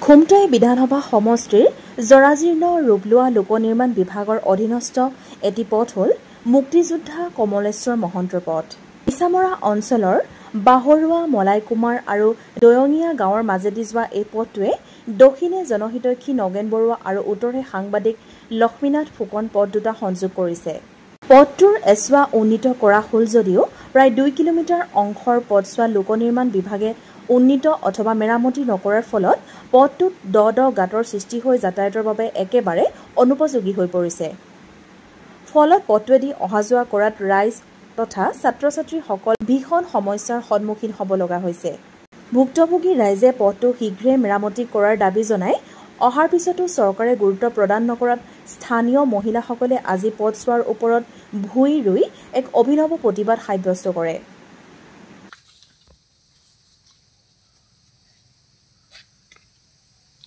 খুমটাই বিধানসভা সমষ্টিৰ জৰাজীৰ্ণ ৰূপ লোৱা লোক নিৰ্মাণ বিভাগৰ অধীনস্থ এটি পথ হ'ল মুক্তিযোদ্ধা কমলেশ্বৰ মহন্তৰ পথ। ইছামৰা অঞ্চলৰ বাহৰুৱা মলাইকুমাৰ আৰু দয়ঙীয়া গাঁৱৰ মাজেদি যোৱা এই পথটোৱে দক্ষিণে জনহিতৈষী নগেন বৰুৱা আৰু উত্তৰে সাংবাদিক লক্ষ্মীনাথ ফুকন পথ দুটা সংযোগ কৰিছে। পথটোৰ এছোৱা উন্নীত কৰা হ'ল যদিও প্ৰায় 2 কিলোমিটাৰ অংশৰ পথছোৱা লোক নিৰ্মাণ বিভাগে উন্নীত অথবা মেৰামতি নকৰাৰ ফলত পথটোত দ গাঁতৰ সৃষ্টি হৈ যাতায়াতৰ বাবে একেবাৰে অনুপযোগী হৈ পৰিছে। ফলত পথটোৱেদি অহা যোৱা কৰাত ৰাইজ তথা ছাত্ৰ-ছাত্ৰীসকল ভীষণ সমস্যাৰ সন্মুখীন হ'ব লগা হৈছে। ভুক্তভোগী ৰাইজে পথটো শীঘ্ৰে মেৰামতি কৰাৰ দাবী জনাই অহাৰ পিছতো চৰকাৰে গুৰুত্ব প্ৰদান নকৰাত স্থানীয় মহিলাসকলে আজি পথছোৱাৰ ওপৰত ভুই ৰুই এক অভিনৱ প্ৰতিবাদ সাব্যস্ত কৰে।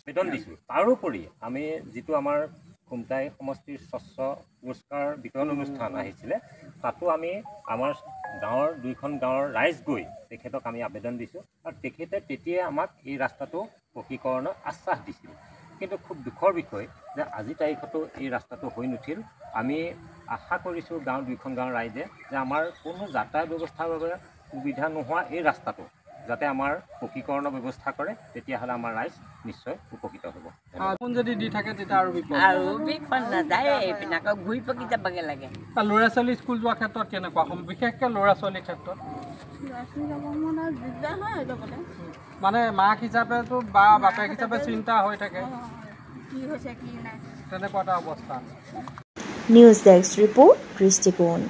আবেদন দিছোঁ। তাৰোপৰি আমি যিটো আমাৰ খুমটাই সমষ্টিৰ স্বচ্ছ পুৰস্কাৰ বিতৰণ অনুষ্ঠান আহিছিলে তাতো আমি আমাৰ গাঁৱৰ 2খন গাঁৱৰ ৰাইজ গৈ তেখেতক আমি আবেদন দিছোঁ আৰু তেখেতে তেতিয়াই আমাক এই ৰাস্তাটো পকীকৰণৰ আশ্বাস দিছিল। কিন্তু খুব দুখৰ বিষয় যে আজি তাৰিখতো এই ৰাস্তাটো হৈ নুঠিল। আমি আশা কৰিছোঁ গাঁৱৰ 2খন গাঁৱৰ ৰাইজে যে আমাৰ কোনো যাতায়াত ব্যৱস্থাৰ বাবে সুবিধা নোহোৱা এই ৰাস্তাটো যাতে আমাৰ পকীকৰণৰ ব্যৱস্থা কৰে, তেতিয়াহ'লে আমাৰ ৰাইজ নিশ্চয় উপকৃত হ'ব। যদি দি থাকে তেতিয়া আৰু বিপদ নাযায়, এইপিনে ঘূৰি পকি যাবগৈ লাগে। ল'ৰা ছোৱালী স্কুল যোৱাৰ ক্ষেত্ৰত কেনেকুৱা হ'ব, বিশেষকৈ ল'ৰা ছোৱালীৰ ক্ষেত্ৰত? মানে মাক হিচাপেতো বা বাপেক হিচাপে চিন্তা হৈ থাকে, তেনেকুৱা এটা অৱস্থা। নিউজ ডেস্ক ৰিপৰ্ট দৃষ্টিকোণ।